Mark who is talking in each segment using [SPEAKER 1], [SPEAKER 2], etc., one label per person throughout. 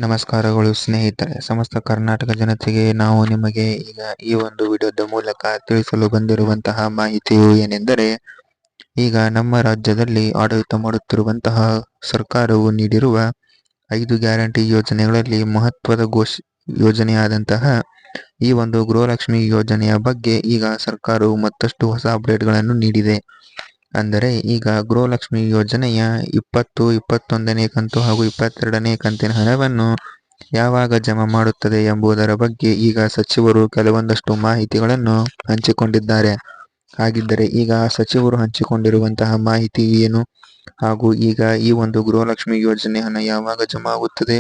[SPEAKER 1] ನಮಸ್ಕಾರಗಳು ಸ್ನೇಹಿತರೆ, ಸಮಸ್ತ ಕರ್ನಾಟಕ ಜನತೆಗೆ ನಾವು ನಿಮಗೆ ಈಗ ಈ ಒಂದು ವಿಡಿಯೋದ ಮೂಲಕ ತಿಳಿಸಲು ಬಂದಿರುವಂತಹ ಮಾಹಿತಿಯು ಏನೆಂದರೆ, ಈಗ ನಮ್ಮ ರಾಜ್ಯದಲ್ಲಿ ಆಡಳಿತ ಮಾಡುತ್ತಿರುವಂತಹ ಸರ್ಕಾರವು ನೀಡಿರುವ 5 ಗ್ಯಾರಂಟಿ ಯೋಜನೆಗಳಲ್ಲಿ ಮಹತ್ವದ ಯೋಜನೆಯಾದಂತಹ ಈ ಒಂದು ಗೃಹಲಕ್ಷ್ಮಿ ಯೋಜನೆಯ ಬಗ್ಗೆ ಈಗ ಸರ್ಕಾರವು ಮತ್ತಷ್ಟು ಹೊಸ ಅಪ್ಡೇಟ್ಗಳನ್ನು ನೀಡಿದೆ. ಅಂದರೆ ಈಗ ಗೃಹಲಕ್ಷ್ಮಿ ಯೋಜನೆಯ 20, 21ನೇ ಕಂತು ಹಾಗೂ 22ನೇ ಕಂತಿನ ಹಣವನ್ನು ಯಾವಾಗ ಜಮಾ ಮಾಡುತ್ತದೆ ಎಂಬುದರ ಬಗ್ಗೆ ಈಗ ಸಚಿವರು ಕೆಲವೊಂದಷ್ಟು ಮಾಹಿತಿಗಳನ್ನು ಹಂಚಿಕೊಂಡಿದ್ದಾರೆ. ಹಾಗಿದ್ದರೆ ಈಗ ಸಚಿವರು ಹಂಚಿಕೊಂಡಿರುವಂತಹ ಮಾಹಿತಿ ಏನು, ಹಾಗೂ ಈಗ ಈ ಒಂದು ಗೃಹಲಕ್ಷ್ಮಿ ಯೋಜನೆ ಹಣ ಯಾವಾಗ ಜಮಾ ಆಗುತ್ತದೆ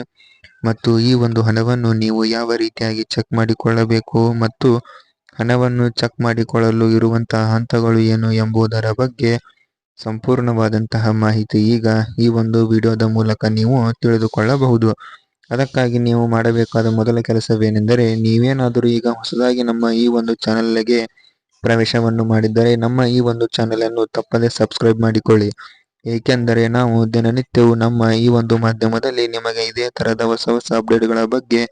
[SPEAKER 1] ಮತ್ತು ಈ ಒಂದು ಹಣವನ್ನು ನೀವು ಯಾವ ರೀತಿಯಾಗಿ ಚೆಕ್ ಮಾಡಿಕೊಳ್ಳಬೇಕು ಮತ್ತು ಹಣವನ್ನು ಚೆಕ್ ಮಾಡಿಕೊಳ್ಳಲು ಇರುವಂತಹ ಹಂತಗಳು ಏನು ಎಂಬುದರ ಬಗ್ಗೆ ಸಂಪೂರ್ಣವಾದಂತಹ ಮಾಹಿತಿ ಈಗ ಈ ಒಂದು ವಿಡಿಯೋದ ಮೂಲಕ ನೀವು ತಿಳಿದುಕೊಳ್ಳಬಹುದು. ಅದಕ್ಕಾಗಿ ನೀವು ಮಾಡಬೇಕಾದ ಮೊದಲ ಕೆಲಸವೇನೆಂದರೆ, ನೀವೇನಾದರೂ ಈಗ ಹೊಸದಾಗಿ ನಮ್ಮ ಈ ಒಂದು ಚಾನೆಲ್ಗೆ ಪ್ರವೇಶವನ್ನು ಮಾಡಿದ್ದರೆ ನಮ್ಮ ಈ ಒಂದು ಚಾನೆಲ್ ಅನ್ನು ತಪ್ಪದೆ ಸಬ್ಸ್ಕ್ರೈಬ್ ಮಾಡಿಕೊಳ್ಳಿ. ಏಕೆಂದರೆ ನಾವು ದಿನನಿತ್ಯವೂ ನಮ್ಮ ಈ ಒಂದು ಮಾಧ್ಯಮದಲ್ಲಿ ನಿಮಗೆ ಇದೇ ತರಹದ ಹೊಸ ಹೊಸ ಅಪ್ಡೇಟ್ಗಳ ಬಗ್ಗೆ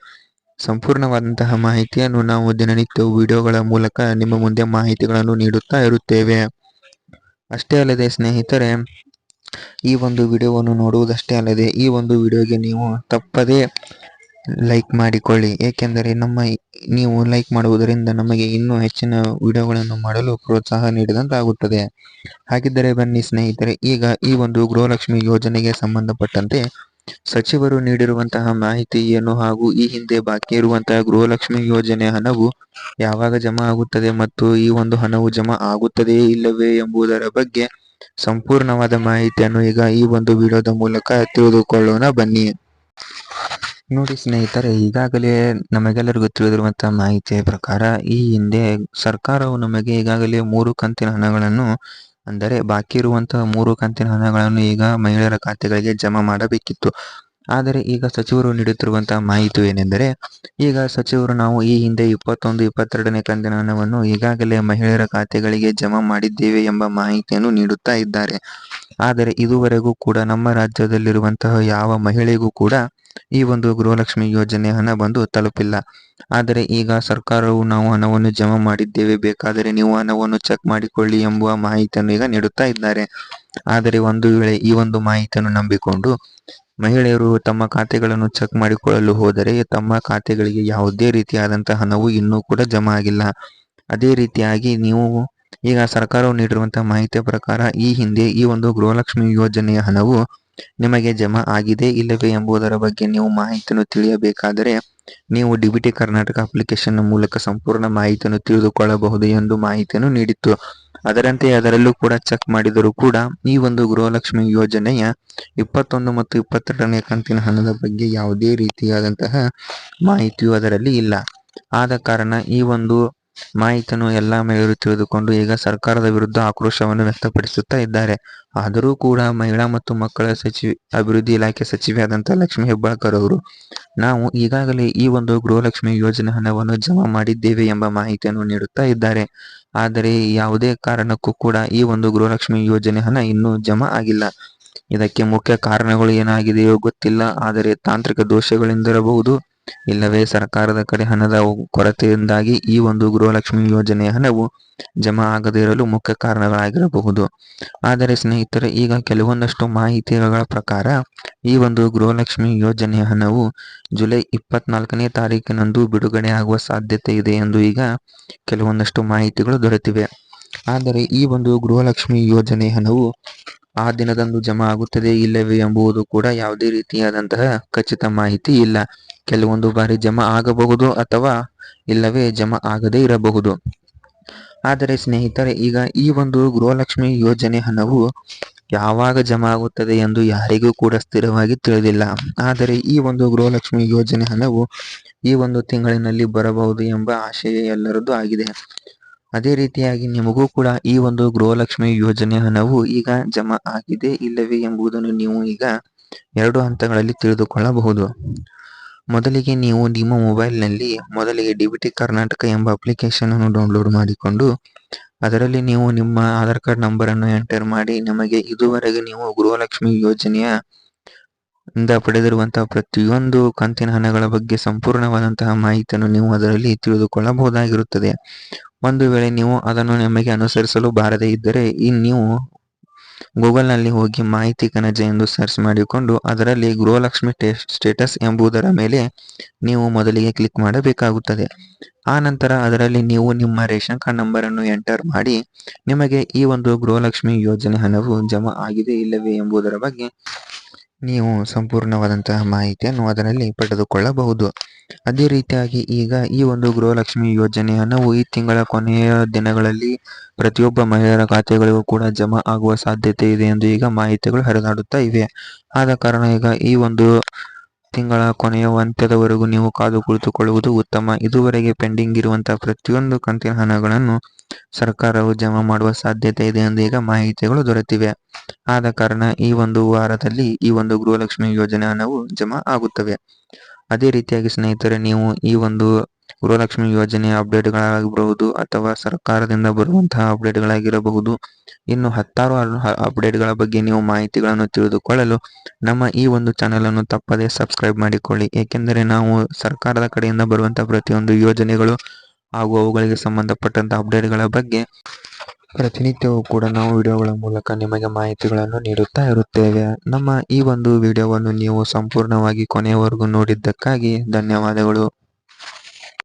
[SPEAKER 1] ಸಂಪೂರ್ಣವಾದಂತಹ ಮಾಹಿತಿಯನ್ನು ನಾವು ದಿನನಿತ್ಯವೂ ವಿಡಿಯೋಗಳ ಮೂಲಕ ನಿಮ್ಮ ಮುಂದೆ ಮಾಹಿತಿಗಳನ್ನು ನೀಡುತ್ತಾ ಇರುತ್ತೇವೆ. ಅಷ್ಟೇ ಅಲ್ಲದೆ ಸ್ನೇಹಿತರೆ, ಈ ಒಂದು ವಿಡಿಯೋವನ್ನು ನೋಡುವುದಷ್ಟೇ ಅಲ್ಲದೆ ಈ ಒಂದು ವಿಡಿಯೋಗೆ ನೀವು ತಪ್ಪದೇ ಲೈಕ್ ಮಾಡಿಕೊಳ್ಳಿ. ಏಕೆಂದರೆ ನೀವು ಲೈಕ್ ಮಾಡುವುದರಿಂದ ನಮಗೆ ಇನ್ನೂ ಹೆಚ್ಚಿನ ವಿಡಿಯೋಗಳನ್ನು ಮಾಡಲು ಪ್ರೋತ್ಸಾಹ ನೀಡಿದಂತಾಗುತ್ತದೆ. ಹಾಗಿದ್ದರೆ ಬನ್ನಿ ಸ್ನೇಹಿತರೆ, ಈಗ ಈ ಒಂದು ಗೃಹಲಕ್ಷ್ಮಿ ಯೋಜನೆಗೆ ಸಂಬಂಧಪಟ್ಟಂತೆ ಸಚಿವರು ನೀಡಿರುವಂತಹ ಮಾಹಿತಿ ಏನು, ಹಾಗೂ ಈ ಹಿಂದೆ ಬಾಕಿ ಇರುವಂತಹ ಗೃಹಲಕ್ಷ್ಮಿ ಯೋಜನೆ ಹಣವು ಯಾವಾಗ ಜಮಾ ಆಗುತ್ತದೆ ಮತ್ತು ಈ ಒಂದು ಹಣವು ಜಮಾ ಆಗುತ್ತದೆಯೇ ಇಲ್ಲವೇ ಎಂಬುದರ ಬಗ್ಗೆ ಸಂಪೂರ್ಣವಾದ ಮಾಹಿತಿಯನ್ನು ಈಗ ಈ ಒಂದು ವಿಡಿಯೋದ ಮೂಲಕ ತಿಳಿದುಕೊಳ್ಳೋಣ ಬನ್ನಿ. ನೋಡಿ ಸ್ನೇಹಿತರೆ, ಈಗಾಗಲೇ ನಮಗೆಲ್ಲರಿಗೂ ತಿಳಿದಿರುವಂತಹ ಮಾಹಿತಿಯ ಪ್ರಕಾರ ಈ ಹಿಂದೆ ಸರ್ಕಾರವು ನಮಗೆ ಈಗಾಗಲೇ 3 ಕಂತಿನ ಹಣಗಳನ್ನು, ಅಂದರೆ ಬಾಕಿ ಇರುವಂತಹ 3 ಕಂತಿನ ಹಣಗಳನ್ನು ಈಗ ಮಹಿಳೆಯರ ಖಾತೆಗಳಿಗೆ ಜಮಾ ಮಾಡಬೇಕಿತ್ತು. ಆದರೆ ಈಗ ಸಚಿವರು ನೀಡುತ್ತಿರುವಂತಹ ಮಾಹಿತಿ ಏನೆಂದರೆ, ಈಗ ಸಚಿವರು ನಾವು ಈ ಹಿಂದೆ 21, 22ನೇ ಕಂತಿನ ಹಣವನ್ನು ಈಗಾಗಲೇ ಮಹಿಳೆಯರ ಖಾತೆಗಳಿಗೆ ಜಮಾ ಮಾಡಿದ್ದೇವೆ ಎಂಬ ಮಾಹಿತಿಯನ್ನು ನೀಡುತ್ತಾ ಇದ್ದಾರೆ. ಆದರೆ ಇದುವರೆಗೂ ಕೂಡ ನಮ್ಮ ರಾಜ್ಯದಲ್ಲಿರುವಂತಹ ಯಾವ ಮಹಿಳೆಗೂ ಕೂಡ ಈ ಒಂದು ಗೃಹಲಕ್ಷ್ಮಿ ಯೋಜನೆ ಹಣ ಬಂದು ತಲುಪಿಲ್ಲ. ಆದರೆ ಈಗ ಸರ್ಕಾರವು ನಾವು ಹಣವನ್ನು ಜಮಾ ಮಾಡಿದ್ದೇವೆ, ಬೇಕಾದರೆ ನೀವು ಹಣವನ್ನು ಚೆಕ್ ಮಾಡಿಕೊಳ್ಳಿ ಎಂಬುವ ಮಾಹಿತಿಯನ್ನು ಈಗ ನೀಡುತ್ತಾ ಇದ್ದಾರೆ. ಆದರೆ ಒಂದು ವೇಳೆ ಈ ಒಂದು ಮಾಹಿತಿಯನ್ನು ನಂಬಿಕೊಂಡು ಮಹಿಳೆಯರು ತಮ್ಮ ಖಾತೆಗಳನ್ನು ಚೆಕ್ ಮಾಡಿಕೊಳ್ಳಲು ಹೋದರೆ ತಮ್ಮ ಖಾತೆಗಳಿಗೆ ಯಾವುದೇ ರೀತಿಯಾದಂತಹ ಹಣವು ಇನ್ನೂ ಕೂಡ ಜಮಾ ಆಗಿಲ್ಲ. ಅದೇ ರೀತಿಯಾಗಿ ನೀವು ಈಗ ಸರ್ಕಾರವು ನೀಡಿರುವಂತಹ ಮಾಹಿತಿಯ ಪ್ರಕಾರ ಈ ಹಿಂದೆ ಈ ಒಂದು ಗೃಹಲಕ್ಷ್ಮಿ ಯೋಜನೆಯ ಹಣವು ನಿಮಗೆ ಜಮಾ ಆಗಿದೆ ಇಲ್ಲವೇ ಎಂಬುದರ ಬಗ್ಗೆ ನೀವು ಮಾಹಿತಿಯನ್ನು ತಿಳಿಯಬೇಕಾದರೆ ನೀವು ಡಿಬಿಟಿ ಕರ್ನಾಟಕ ಅಪ್ಲಿಕೇಶನ್ ಮೂಲಕ ಸಂಪೂರ್ಣ ಮಾಹಿತಿಯನ್ನು ತಿಳಿದುಕೊಳ್ಳಬಹುದು ಎಂದು ಮಾಹಿತಿಯನ್ನು ನೀಡಿತ್ತು. ಅದರಂತೆ ಅದರಲ್ಲೂ ಕೂಡ ಚೆಕ್ ಮಾಡಿದರೂ ಕೂಡ ಈ ಒಂದು ಗೃಹಲಕ್ಷ್ಮಿ ಯೋಜನೆಯ 21 ಮತ್ತು 22ನೇ ಕಂತಿನ ಹಣದ ಬಗ್ಗೆ ಯಾವುದೇ ರೀತಿಯಾದಂತಹ ಮಾಹಿತಿಯು ಅದರಲ್ಲಿ ಇಲ್ಲ. ಆದ ಕಾರಣ ಈ ಒಂದು ಮಾಹಿತಿಯನ್ನು ಎಲ್ಲಾ ಮಹಿಳೆಯರು ತಿಳಿದುಕೊಂಡು ಈಗ ಸರ್ಕಾರದ ವಿರುದ್ಧ ಆಕ್ರೋಶವನ್ನು ವ್ಯಕ್ತಪಡಿಸುತ್ತಾ ಇದ್ದಾರೆ. ಆದರೂ ಕೂಡ ಮಹಿಳಾ ಮತ್ತು ಮಕ್ಕಳ ಅಭಿವೃದ್ಧಿ ಇಲಾಖೆ ಸಚಿವೆಯಾದಂತಹ ಲಕ್ಷ್ಮೀ ಹೆಬ್ಬಾಳ್ಕರ್ ಅವರು ನಾವು ಈಗಾಗಲೇ ಈ ಒಂದು ಗೃಹಲಕ್ಷ್ಮಿ ಯೋಜನೆ ಹಣವನ್ನು ಜಮಾ ಮಾಡಿದ್ದೇವೆ ಎಂಬ ಮಾಹಿತಿಯನ್ನು ನೀಡುತ್ತಾ ಇದ್ದಾರೆ. ಆದರೆ ಯಾವುದೇ ಕಾರಣಕ್ಕೂ ಕೂಡ ಈ ಒಂದು ಗೃಹಲಕ್ಷ್ಮಿ ಯೋಜನೆ ಹಣ ಇನ್ನೂ ಜಮಾ ಆಗಿಲ್ಲ. ಇದಕ್ಕೆ ಮುಖ್ಯ ಕಾರಣಗಳು ಏನಾಗಿದೆಯೋ ಗೊತ್ತಿಲ್ಲ. ಆದರೆ ತಾಂತ್ರಿಕ ದೋಷಗಳಿಂದಿರಬಹುದು, ಇಲ್ಲವೇ ಸರ್ಕಾರದ ಕಡೆ ಹಣದ ಕೊರತೆಯಿಂದಾಗಿ ಈ ಒಂದು ಗೃಹಲಕ್ಷ್ಮಿ ಯೋಜನೆಯ ಹಣವು ಜಮಾ ಆಗದೇ ಇರಲು ಮುಖ್ಯ ಕಾರಣಗಳಾಗಿರಬಹುದು. ಆದರೆ ಸ್ನೇಹಿತರೆ, ಈಗ ಕೆಲವೊಂದಷ್ಟು ಮಾಹಿತಿಗಳ ಪ್ರಕಾರ ಈ ಒಂದು ಗೃಹಲಕ್ಷ್ಮಿ ಯೋಜನೆಯ ಹಣವು ಜುಲೈ 24ನೇ ತಾರೀಕಿನಂದು ಬಿಡುಗಡೆ ಆಗುವ ಸಾಧ್ಯತೆ ಇದೆ ಎಂದು ಈಗ ಕೆಲವೊಂದಷ್ಟು ಮಾಹಿತಿಗಳು ದೊರೆತಿವೆ. ಆದರೆ ಈ ಒಂದು ಗೃಹಲಕ್ಷ್ಮಿ ಯೋಜನೆ ಹಣವು ಆ ದಿನದಂದು ಜಮಾ ಆಗುತ್ತದೆ ಇಲ್ಲವೇ ಎಂಬುದು ಕೂಡ ಯಾವುದೇ ರೀತಿಯಾದಂತಹ ಖಚಿತ ಮಾಹಿತಿ ಇಲ್ಲ. ಕೆಲವೊಂದು ಬಾರಿ ಜಮಾ ಆಗಬಹುದು ಅಥವಾ ಇಲ್ಲವೇ ಜಮಾ ಆಗದೇ ಇರಬಹುದು. ಆದರೆ ಸ್ನೇಹಿತರೆ, ಈಗ ಈ ಒಂದು ಗೃಹಲಕ್ಷ್ಮಿ ಯೋಜನೆ ಹಣವು ಯಾವಾಗ ಜಮಾ ಆಗುತ್ತದೆ ಎಂದು ಯಾರಿಗೂ ಕೂಡ ಸ್ಥಿರವಾಗಿ ತಿಳಿದಿಲ್ಲ. ಆದರೆ ಈ ಒಂದು ಗೃಹಲಕ್ಷ್ಮಿ ಯೋಜನೆ ಹಣವು ಈ ಒಂದು ತಿಂಗಳಿನಲ್ಲಿ ಬರಬಹುದು ಎಂಬ ಆಶಯ ಎಲ್ಲರದ್ದು ಆಗಿದೆ. ಅದೇ ರೀತಿಯಾಗಿ ನಿಮಗೂ ಕೂಡ ಈ ಒಂದು ಗೃಹಲಕ್ಷ್ಮಿ ಯೋಜನೆ ಹಣವು ಈಗ ಜಮಾ ಆಗಿದೆ ಇಲ್ಲವೇ ಎಂಬುದನ್ನು ನೀವು ಈಗ 2 ಹಂತಗಳಲ್ಲಿ ತಿಳಿದುಕೊಳ್ಳಬಹುದು. ಮೊದಲಿಗೆ ನೀವು ನಿಮ್ಮ ಮೊಬೈಲ್ನಲ್ಲಿ ಮೊದಲಿಗೆ ಡಿಬಿಟಿ ಕರ್ನಾಟಕ ಎಂಬ ಅಪ್ಲಿಕೇಶನ್ ಅನ್ನು ಡೌನ್ಲೋಡ್ ಮಾಡಿಕೊಂಡು ಅದರಲ್ಲಿ ನೀವು ನಿಮ್ಮ ಆಧಾರ್ ಕಾರ್ಡ್ ನಂಬರ್ ಅನ್ನು ಎಂಟರ್ ಮಾಡಿ ನಿಮಗೆ ಇದುವರೆಗೆ ನೀವು ಗೃಹಲಕ್ಷ್ಮಿ ಯೋಜನೆಯ ಇಂದ ಪಡೆದಿರುವಂತಹ ಪ್ರತಿಯೊಂದು ಕಂತಿನ ಹಣಗಳ ಬಗ್ಗೆ ಸಂಪೂರ್ಣವಾದಂತಹ ಮಾಹಿತಿಯನ್ನು ನೀವು ಅದರಲ್ಲಿ ತಿಳಿದುಕೊಳ್ಳಬಹುದಾಗಿರುತ್ತದೆ. ಒಂದು ವೇಳೆ ನೀವು ಅದನ್ನು ನಿಮಗೆ ಅನುಸರಿಸಲು ಬಾರದೇ ಇದ್ದರೆ ನೀವು ಗೂಗಲ್ನಲ್ಲಿ ಹೋಗಿ ಮಾಹಿತಿ ಕಣಜ ಎಂದು ಸರ್ಚ್ ಮಾಡಿಕೊಂಡು ಅದರಲ್ಲಿ ಗೃಹಲಕ್ಷ್ಮಿ ಸ್ಟೇಟಸ್ ಎಂಬುದರ ಮೇಲೆ ನೀವು ಮೊದಲಿಗೆ ಕ್ಲಿಕ್ ಮಾಡಬೇಕಾಗುತ್ತದೆ. ಆ ನಂತರ ಅದರಲ್ಲಿ ನೀವು ನಿಮ್ಮ ರೇಷನ್ ಕಾರ್ಡ್ ನಂಬರ್ ಅನ್ನು ಎಂಟರ್ ಮಾಡಿ ನಿಮಗೆ ಈ ಒಂದು ಗೃಹಲಕ್ಷ್ಮಿ ಯೋಜನೆ ಹಣವು ಜಮಾ ಆಗಿದೆ ಇಲ್ಲವೇ ಎಂಬುದರ ಬಗ್ಗೆ ನೀವು ಸಂಪೂರ್ಣವಾದಂತಹ ಮಾಹಿತಿಯನ್ನು ಅದರಲ್ಲಿ ಪಡೆದುಕೊಳ್ಳಬಹುದು. ಅದೇ ರೀತಿಯಾಗಿ ಈಗ ಈ ಒಂದು ಗೃಹಲಕ್ಷ್ಮಿ ಯೋಜನೆ ಹಣವು ಈ ತಿಂಗಳ ಕೊನೆಯ ದಿನಗಳಲ್ಲಿ ಪ್ರತಿಯೊಬ್ಬ ಮಹಿಳೆಯರ ಖಾತೆಗಳಿಗೂ ಕೂಡ ಜಮಾ ಆಗುವ ಸಾಧ್ಯತೆ ಇದೆ ಎಂದು ಈಗ ಮಾಹಿತಿಗಳು ಹರಿದಾಡುತ್ತಾ ಇವೆ. ಆದ ಕಾರಣ ಈಗ ಈ ಒಂದು ತಿಂಗಳ ಕೊನೆಯ ಅಂತ್ಯದವರೆಗೂ ನೀವು ಕಾದು ಕುಳಿತುಕೊಳ್ಳುವುದು ಉತ್ತಮ. ಇದುವರೆಗೆ ಪೆಂಡಿಂಗ್ ಇರುವಂತಹ ಪ್ರತಿಯೊಂದು ಕಂತಿನ ಹಣಗಳನ್ನು ಸರ್ಕಾರವು ಜಮಾ ಮಾಡುವ ಸಾಧ್ಯತೆ ಇದೆ ಎಂದು ಈಗ ಮಾಹಿತಿಗಳು ದೊರೆತಿವೆ. ಆದ ಕಾರಣ ಈ ಒಂದು ವಾರದಲ್ಲಿ ಈ ಒಂದು ಗೃಹಲಕ್ಷ್ಮಿ ಯೋಜನೆ ಹಣವು ಜಮಾ ಆಗುತ್ತವೆ. ಅದೇ ರೀತಿಯಾಗಿ ಸ್ನೇಹಿತರೆ, ನೀವು ಈ ಒಂದು ಗೃಹಲಕ್ಷ್ಮಿ ಯೋಜನೆಯ ಅಪ್ಡೇಟ್ಗಳಾಗಿರಬಹುದು ಅಥವಾ ಸರ್ಕಾರದಿಂದ ಬರುವಂತಹ ಅಪ್ಡೇಟ್ಗಳಾಗಿರಬಹುದು, ಇನ್ನು ಹತ್ತಾರು ಅಪ್ಡೇಟ್ಗಳ ಬಗ್ಗೆ ನೀವು ಮಾಹಿತಿಗಳನ್ನು ತಿಳಿದುಕೊಳ್ಳಲು ನಮ್ಮ ಈ ಒಂದು ಚಾನೆಲ್ ಅನ್ನು ತಪ್ಪದೇ ಸಬ್ಸ್ಕ್ರೈಬ್ ಮಾಡಿಕೊಳ್ಳಿ. ಏಕೆಂದರೆ ನಾವು ಸರ್ಕಾರದ ಕಡೆಯಿಂದ ಬರುವಂತಹ ಪ್ರತಿಯೊಂದು ಯೋಜನೆಗಳು ಹಾಗೂ ಅವುಗಳಿಗೆ ಸಂಬಂಧಪಟ್ಟಂತಹ ಅಪ್ಡೇಟ್ಗಳ ಬಗ್ಗೆ ಪ್ರತಿನಿತ್ಯವೂ ಕೂಡ ನಾವು ವಿಡಿಯೋಗಳ ಮೂಲಕ ನಿಮಗೆ ಮಾಹಿತಿಗಳನ್ನು ನೀಡುತ್ತಾ ಇರುತ್ತೇವೆ. ನಮ್ಮ ಈ ಒಂದು ವಿಡಿಯೋವನ್ನು ನೀವು ಸಂಪೂರ್ಣವಾಗಿ ಕೊನೆಯವರೆಗೂ ನೋಡಿದ್ದಕ್ಕಾಗಿ ಧನ್ಯವಾದಗಳು.